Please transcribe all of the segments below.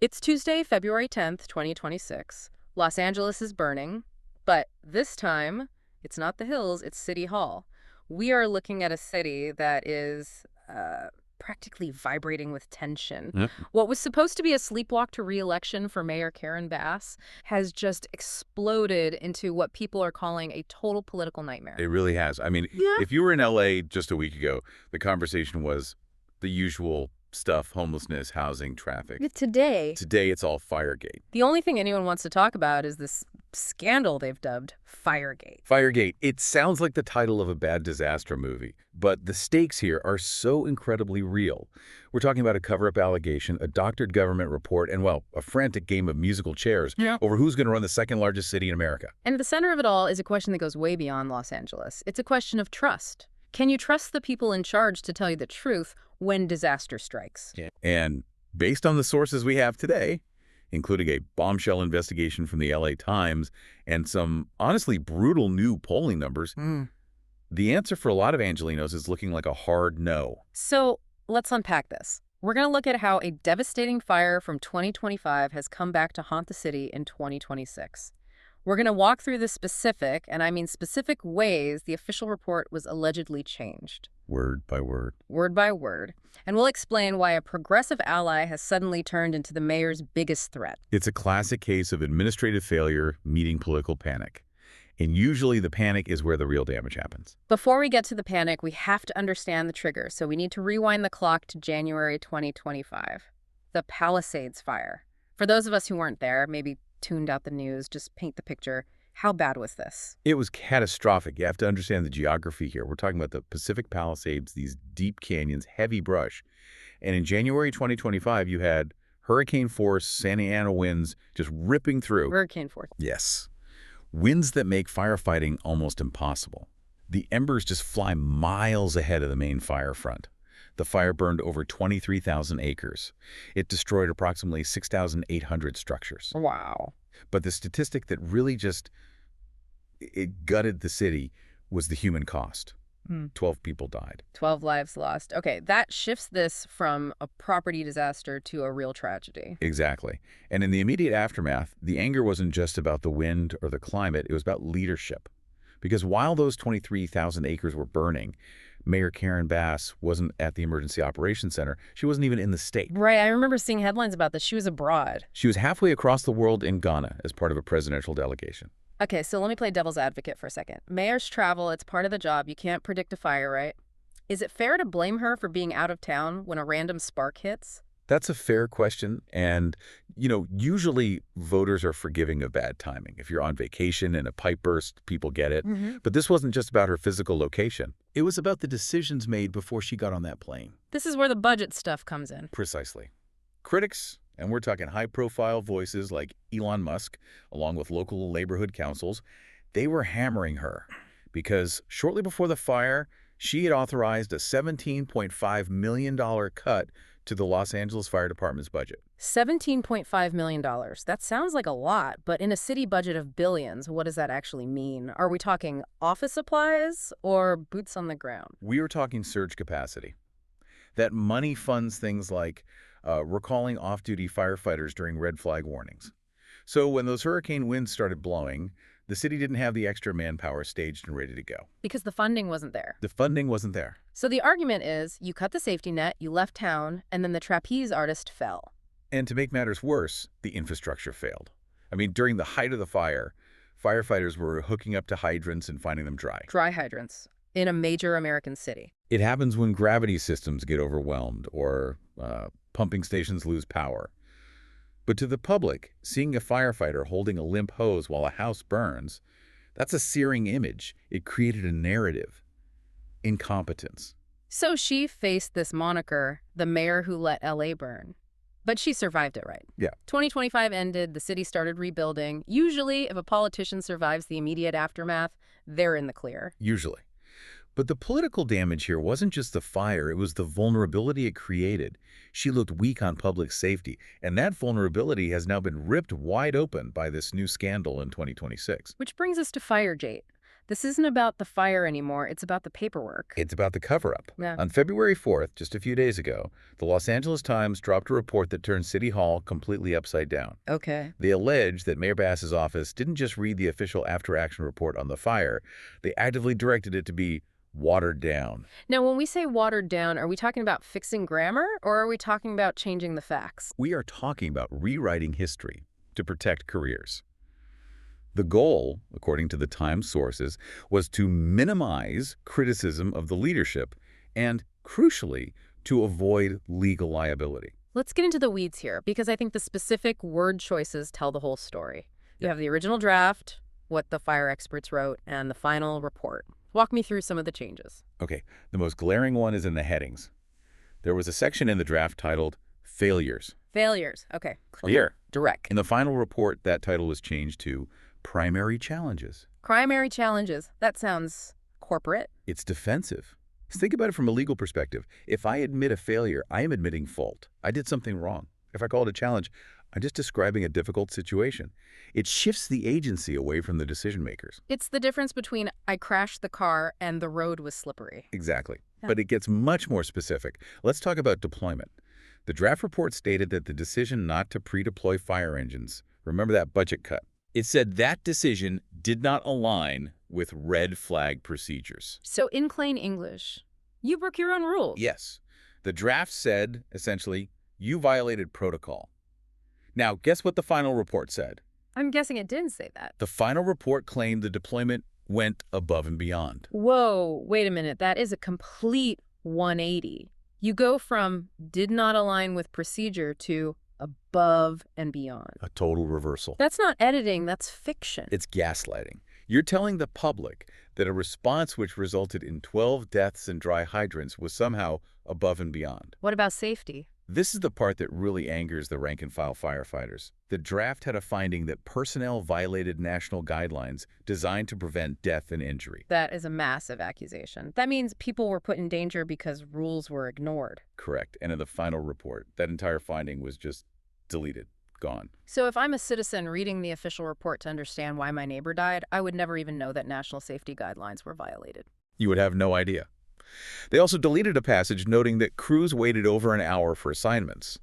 It's Tuesday, February 10th, 2026. Los Angeles is burning, but this time, it's not the hills, it's City Hall. We are looking at a city that is practically vibrating with tension. Yep. What was supposed to be a sleepwalk to re-election for Mayor Karen Bass has just exploded into what people are calling a total political nightmare. It really has. I mean, Yeah. if you were in LA just a week ago, the conversation was the usual stuff: homelessness, housing, traffic. Today, Today, it's all Firegate. the only thing anyone wants to talk about is this scandal they've dubbed Firegate. Firegate, it sounds like the title of a bad disaster movie, but the stakes here are so incredibly real. We're talking about a cover-up allegation, a doctored government report, and, well, a frantic game of musical chairs over who's going to run the second largest city in America. And at the center of it all is a question that goes way beyond Los Angeles. It's a question of trust. Can you trust the people in charge to tell you the truth when disaster strikes? Yeah. And based on the sources we have today, including a bombshell investigation from the LA Times and some honestly brutal new polling numbers, the answer for a lot of Angelenos is looking like a hard no. So let's unpack this. We're going to look at how a devastating fire from 2025 has come back to haunt the city in 2026. We're going to walk through the specific, and I mean specific ways the official report was allegedly changed. Word by word. Word by word. And we'll explain why a progressive ally has suddenly turned into the mayor's biggest threat. It's a classic case of administrative failure meeting political panic. And usually the panic is where the real damage happens. Before we get to the panic, we have to understand the trigger, so we need to rewind the clock to January 2025. The Palisades Fire. For those of us who weren't there, maybe tuned out the news, just paint the picture. How bad was this? It was catastrophic. You have to understand the geography here. We're talking about the Pacific Palisades, these deep canyons, heavy brush. And in January 2025, you had hurricane force Santa Ana winds just ripping through. Hurricane force. Yes. Winds that make firefighting almost impossible. The embers just fly miles ahead of the main fire front. The fire burned over 23,000 acres. It destroyed approximately 6,800 structures. Wow. But the statistic that really it gutted the city was the human cost. 12 people died. 12 lives lost. Okay, that shifts this from a property disaster to a real tragedy. Exactly. And in the immediate aftermath, the anger wasn't just about the wind or the climate, it was about leadership. Because while those 23,000 acres were burning, Mayor Karen Bass wasn't at the Emergency Operations Center. She wasn't even in the state. Right, I remember seeing headlines about this. She was abroad. She was halfway across the world in Ghana as part of a presidential delegation. Okay, so let me play devil's advocate for a second. Mayors travel, it's part of the job. You can't predict a fire, right? Is it fair to blame her for being out of town when a random spark hits? That's a fair question, and, usually voters are forgiving of bad timing. If you're on vacation and a pipe burst, people get it. But this wasn't just about her physical location. It was about the decisions made before she got on that plane. This is where the budget stuff comes in. Precisely. Critics, and we're talking high-profile voices like Elon Musk, along with local neighborhood councils, they were hammering her because shortly before the fire, she had authorized a $17.5 million cut to the Los Angeles Fire Department's budget. $17.5 million. That sounds like a lot, but in a city budget of billions, what does that actually mean? Are we talking office supplies or boots on the ground? We are talking surge capacity. That money funds things like recalling off-duty firefighters during red flag warnings. So when those hurricane winds started blowing, the city didn't have the extra manpower staged and ready to go. Because the funding wasn't there. The funding wasn't there. So the argument is, you cut the safety net, you left town, and then the trapeze artist fell. And to make matters worse, the infrastructure failed. I mean, during the height of the fire, firefighters were hooking up to hydrants and finding them dry. Dry hydrants in a major American city. It happens when gravity systems get overwhelmed or pumping stations lose power. But to the public, seeing a firefighter holding a limp hose while a house burns, that's a searing image. It created a narrative. Incompetence. So she faced this moniker, the mayor who let LA burn. But she survived it, right? Yeah. 2025 ended, the city started rebuilding. Usually, if a politician survives the immediate aftermath, they're in the clear. Usually. But the political damage here wasn't just the fire, it was the vulnerability it created. She looked weak on public safety, and that vulnerability has now been ripped wide open by this new scandal in 2026. Which brings us to Firegate. This isn't about the fire anymore. It's about the paperwork. It's about the cover-up. Yeah. On February 4th, just a few days ago, the Los Angeles Times dropped a report that turned City Hall completely upside down. Okay. They allege that Mayor Bass's office didn't just read the official after-action report on the fire, they actively directed it to be watered down. Now, when we say watered down, are we talking about fixing grammar, or are we talking about changing the facts? We are talking about rewriting history to protect careers. The goal, according to the Times sources, was to minimize criticism of the leadership and, crucially, to avoid legal liability. Let's get into the weeds here, because I think the specific word choices tell the whole story. You have the original draft, what the fire experts wrote, and the final report. Walk me through some of the changes. Okay, the most glaring one is in the headings. There was a section in the draft titled Failures. Failures. Okay. Clear. Direct. In the final report, that title was changed to Primary Challenges. Primary challenges. That sounds corporate. It's defensive. Think about it from a legal perspective. If I admit a failure, I am admitting fault. I did something wrong. If I call it a challenge, I'm just describing a difficult situation. It shifts the agency away from the decision makers. It's the difference between I crashed the car and the road was slippery. Exactly. Yeah. But it gets much more specific. Let's talk about deployment. The draft report stated that the decision not to pre-deploy fire engines, remember that budget cut, it said that decision did not align with red flag procedures. So in plain English, you broke your own rules. Yes. The draft said, essentially, you violated protocol. Now, guess what the final report said? I'm guessing it didn't say that. The final report claimed the deployment went above and beyond. Whoa, wait a minute. That is a complete 180. You go from did not align with procedure to above and beyond. A total reversal. That's not editing, that's fiction. It's gaslighting. You're telling the public that a response which resulted in 12 deaths and dry hydrants was somehow above and beyond. What about safety? This is the part that really angers the rank-and-file firefighters. The draft had a finding that personnel violated national guidelines designed to prevent death and injury. That is a massive accusation. That means people were put in danger because rules were ignored. Correct. And in the final report, that entire finding was just deleted, gone. So if I'm a citizen reading the official report to understand why my neighbor died, I would never even know that national safety guidelines were violated. You would have no idea. They also deleted a passage noting that crews waited over an hour for assignments.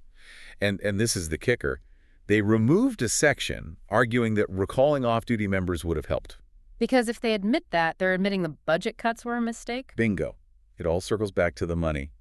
And this is the kicker. They removed a section arguing that recalling off-duty members would have helped. Because if they admit that, they're admitting the budget cuts were a mistake? Bingo. It all circles back to the money.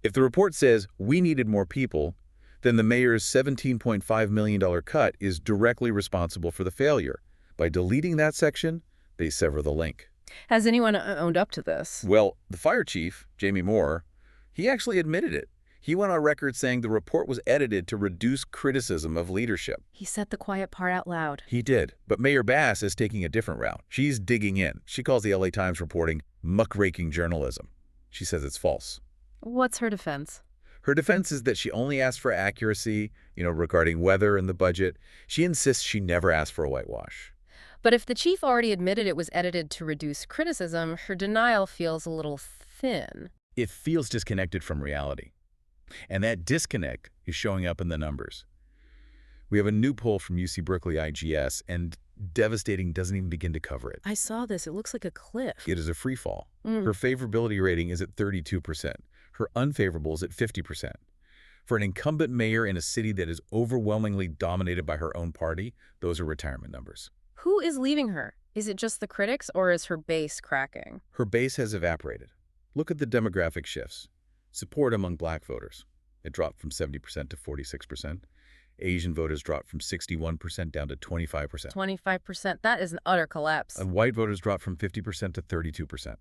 If the report says we needed more people, then the mayor's $17.5 million cut is directly responsible for the failure. By deleting that section, they sever the link. Has anyone owned up to this? Well, the fire chief, Jamie Moore, he actually admitted it. He went on record saying the report was edited to reduce criticism of leadership. He said the quiet part out loud. He did. But Mayor Bass is taking a different route. She's digging in. She calls the LA Times reporting muckraking journalism. She says it's false. What's her defense? Her defense is that she only asked for accuracy, regarding weather and the budget. She insists she never asked for a whitewash. But if the chief already admitted it was edited to reduce criticism, her denial feels a little thin. It feels disconnected from reality. And that disconnect is showing up in the numbers. We have a new poll from UC Berkeley IGS, and devastating doesn't even begin to cover it. I saw this. It looks like a cliff. It is a free fall. Her favorability rating is at 32%. Her unfavorable is at 50%. For an incumbent mayor in a city that is overwhelmingly dominated by her own party, those are retirement numbers. Who is leaving her? Is it just the critics, or is her base cracking? Her base has evaporated. Look at the demographic shifts. Support among black voters. It dropped from 70% to 46%. Asian voters dropped from 61% down to 25%. 25%? That is an utter collapse. And white voters dropped from 50% to 32%.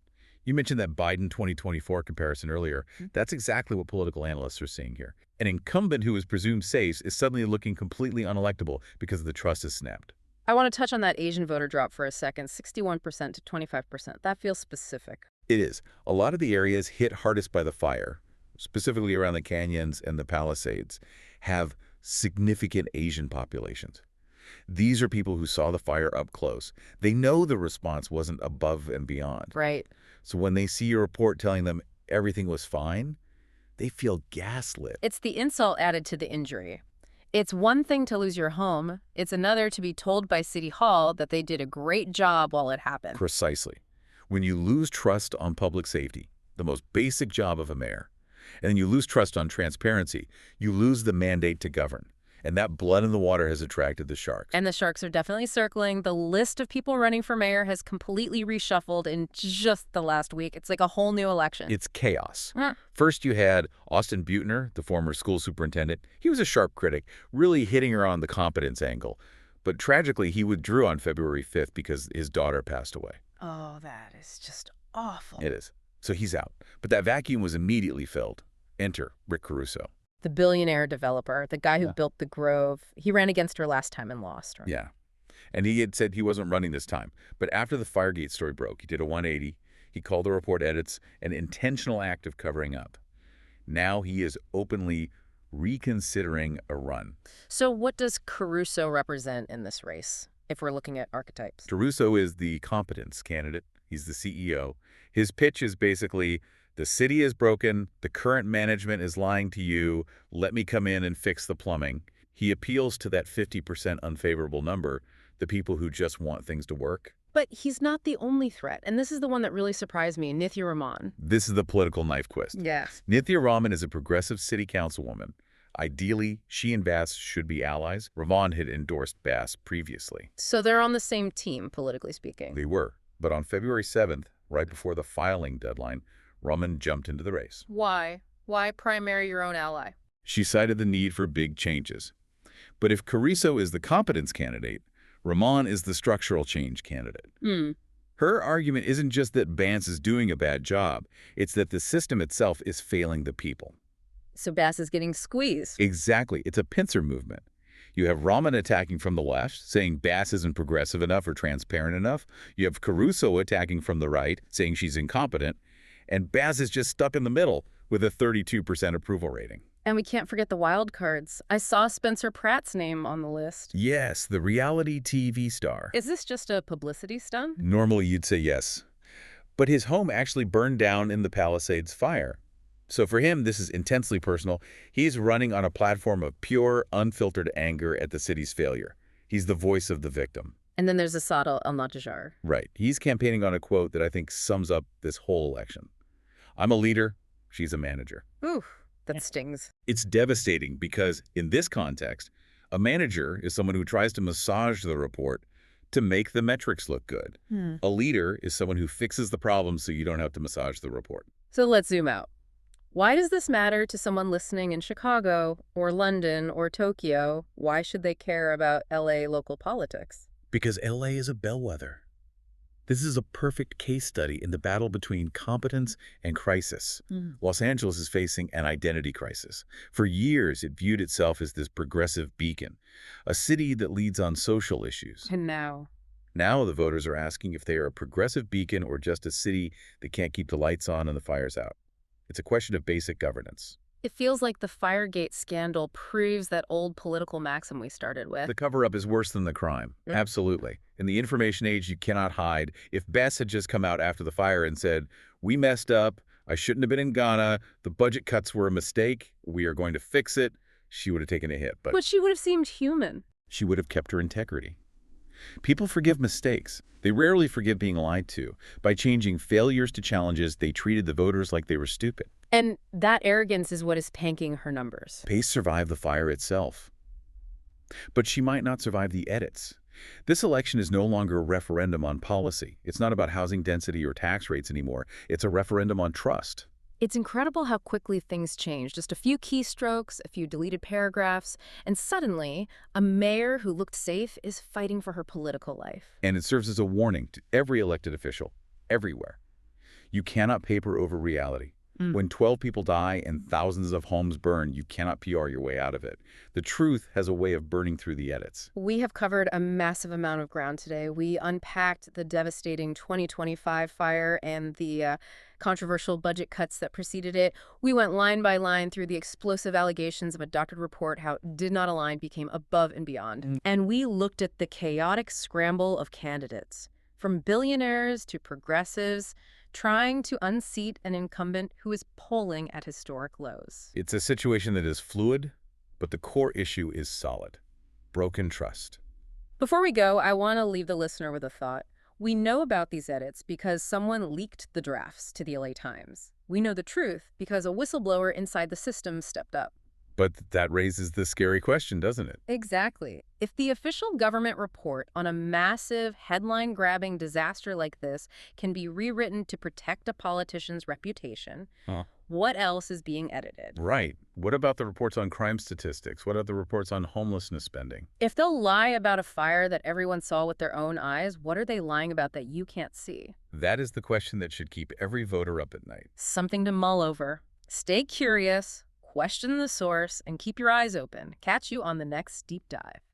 You mentioned that Biden 2024 comparison earlier. That's exactly what political analysts are seeing here. An incumbent who is presumed safe is suddenly looking completely unelectable because the trust is snapped. I want to touch on that Asian voter drop for a second, 61% to 25%. That feels specific. It is. A lot of the areas hit hardest by the fire, specifically around the canyons and the Palisades, have significant Asian populations. These are people who saw the fire up close. They know the response wasn't above and beyond. Right. So when they see a report telling them everything was fine, they feel gaslit. It's the insult added to the injury. It's one thing to lose your home. It's another to be told by City Hall that they did a great job while it happened. Precisely. When you lose trust on public safety, the most basic job of a mayor, and then you lose trust on transparency, you lose the mandate to govern. And that blood in the water has attracted the sharks. And the sharks are definitely circling. The list of people running for mayor has completely reshuffled in just the last week. It's like a whole new election. It's chaos. Huh. First, you had Austin Butner, the former school superintendent. He was a sharp critic, really hitting her on the competence angle. But tragically, he withdrew on February 5th because his daughter passed away. Oh, that is just awful. It is. So he's out. But that vacuum was immediately filled. Enter Rick Caruso. The billionaire developer, the guy who Yeah. built the Grove, he ran against her last time and lost. Right? Yeah. And he had said he wasn't running this time. But after the Firegate story broke, he did a 180. He called the report edits an intentional act of covering up. Now he is openly reconsidering a run. So what does Caruso represent in this race, if we're looking at archetypes? Caruso is the competence candidate. He's the CEO. His pitch is basically, the city is broken, the current management is lying to you, let me come in and fix the plumbing. He appeals to that 50% unfavorable number, the people who just want things to work. But he's not the only threat, and this is the one that really surprised me, Nithya Raman. This is the political knife twist. Yes. Nithya Raman is a progressive city councilwoman. Ideally, she and Bass should be allies. Raman had endorsed Bass previously. So they're on the same team, politically speaking. They were. But on February 7th, right before the filing deadline, Raman jumped into the race. Why? Why primary your own ally? She cited the need for big changes. But if Caruso is the competence candidate, Raman is the structural change candidate. Her argument isn't just that Bass is doing a bad job, it's that the system itself is failing the people. So Bass is getting squeezed. Exactly. It's a pincer movement. You have Raman attacking from the left, saying Bass isn't progressive enough or transparent enough. You have Caruso attacking from the right, saying she's incompetent. And Bass is just stuck in the middle with a 32% approval rating. And we can't forget the wild cards. I saw Spencer Pratt's name on the list. Yes, the reality TV star. Is this just a publicity stunt? Normally you'd say yes. But his home actually burned down in the Palisades Fire. So for him, this is intensely personal. He's running on a platform of pure, unfiltered anger at the city's failure. He's the voice of the victim. And then there's Asada al-Najjar. Right. He's campaigning on a quote that I think sums up this whole election. I'm a leader. She's a manager. Ooh, that stings. It's devastating because, in this context, a manager is someone who tries to massage the report to make the metrics look good. A leader is someone who fixes the problem so you don't have to massage the report. So let's zoom out. Why does this matter to someone listening in Chicago or London or Tokyo? Why should they care about LA local politics? Because LA is a bellwether. This is a perfect case study in the battle between competence and crisis. Los Angeles is facing an identity crisis. For years, it viewed itself as this progressive beacon, a city that leads on social issues. And now? Now the voters are asking if they are a progressive beacon or just a city that can't keep the lights on and the fires out. It's a question of basic governance. It feels like the Firegate scandal proves that old political maxim we started with. The cover-up is worse than the crime. Absolutely. In the information age, you cannot hide. If Bess had just come out after the fire and said, we messed up, I shouldn't have been in Ghana, the budget cuts were a mistake, we are going to fix it, she would have taken a hit. But she would have seemed human. She would have kept her integrity. People forgive mistakes. They rarely forgive being lied to. By changing failures to challenges, they treated the voters like they were stupid. And that arrogance is what is tanking her numbers. Pace survived the fire itself. But she might not survive the edits. This election is no longer a referendum on policy. It's not about housing density or tax rates anymore. It's a referendum on trust. It's incredible how quickly things change. Just a few keystrokes, a few deleted paragraphs, and suddenly, a mayor who looked safe is fighting for her political life. And it serves as a warning to every elected official, everywhere. You cannot paper over reality. When 12 people die and thousands of homes burn, you cannot PR your way out of it. The truth has a way of burning through the edits. We have covered a massive amount of ground today. We unpacked the devastating 2025 fire and the controversial budget cuts that preceded it. We went line by line through the explosive allegations of a doctored report, how it did not align became above and beyond. And we looked at the chaotic scramble of candidates, from billionaires to progressives, trying to unseat an incumbent who is polling at historic lows. It's a situation that is fluid, But the core issue is solid. Broken trust. Before we go, I want to leave the listener with a thought. We know about these edits because someone leaked the drafts to the LA Times. We know the truth because a whistleblower inside the system stepped up. But that raises the scary question, doesn't it? Exactly. If the official government report on a massive, headline-grabbing disaster like this can be rewritten to protect a politician's reputation, what else is being edited? Right. What about the reports on crime statistics? What are the reports on homelessness spending? If they'll lie about a fire that everyone saw with their own eyes, what are they lying about that you can't see? That is the question that should keep every voter up at night. Something to mull over. Stay curious, question the source, and keep your eyes open. Catch you on the next Deep Dive.